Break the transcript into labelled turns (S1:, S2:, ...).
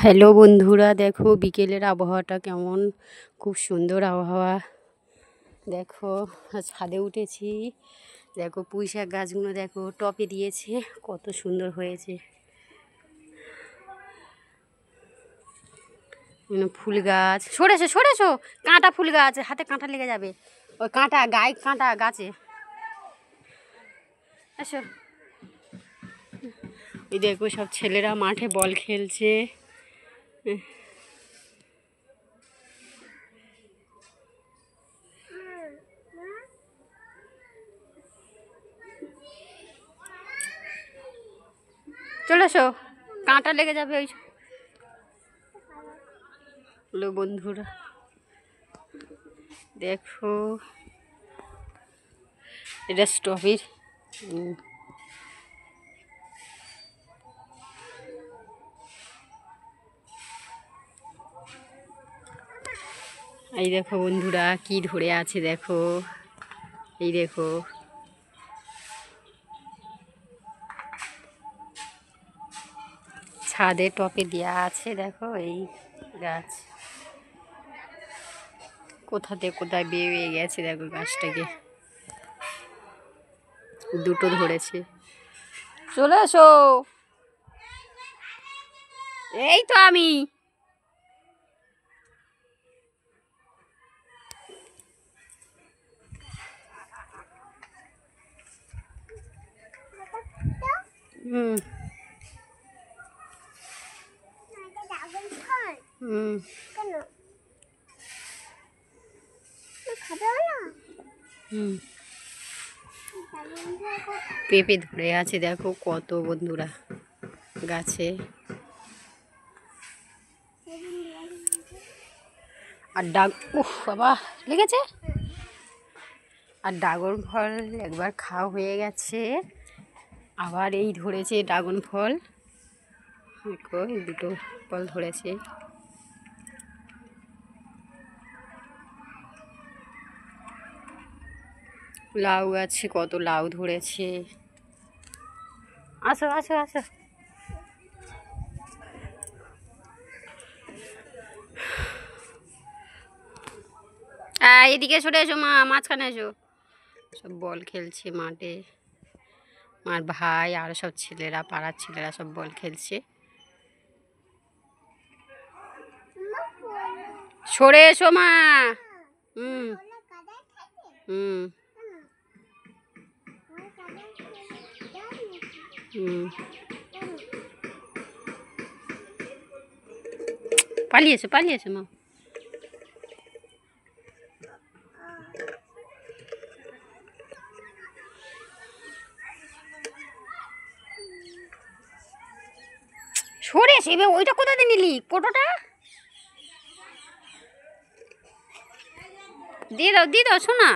S1: Hello বন্ধুরা, দেখো বিকেলের আবহাওয়াটা কেমন। খুব সুন্দর আবহাওয়া। দেখো ছাদে উঠেছি, দেখো পুঁই শাক গাছগুলো দেখো টপে দিয়েছে, কত সুন্দর হয়েছে। ফুল গাছ, সরেছো সরেছো, কাঁটা ফুল গাছ, হাতে কাঁটা লেগে যাবে। ওই কাঁটা গায়ে কাঁটা গাছে। আসো, এই দেখো সব ছেলেরা মাঠে বল খেলছে। চলে এসো, কাঁটা লেগে যাবে। ওই হলো বন্ধুরা, দেখো এটা স্ট্রবেরি। এই দেখো বন্ধুরা কি ধরে আছে, দেখো এই দেখো। ছাদে টপে দেওয়া আছে, দেখো এই গাছ কোথাতে কোথায় বেয়ে গেছে, দেখো গাছটাকে দুটো ধরেছে। চলে এসো, এই তো আমি। হুম হুম হুম পেঁপে ধরে আছে, দেখো কত বন্ধুরা গাছে। আর বাবা লেগেছে। আর ড্রাগন ফল একবার খাওয়া হয়ে গেছে, আবার এই ধরেছে ড্রাগন ফল। দেখো এই দুটো ফল ধরেছে। লাউ গাছে কত লাউ ধরেছে। আসো আসো আসো, এদিকে সরে এসো মা, মাঝখানে এসো। সব বল খেলছে মাঠে, আমার ভাই আর সব ছেলেরা, পাড়ার ছেলেরা সব বল খেলছে। সরে এসো মা। হুম হুম হুম পালিয়েছো পালিয়েছো মা। সরে এসে ওইটা কোথা দিয়ে নিলি কোটোটা? দিয়ে দাও শোনা।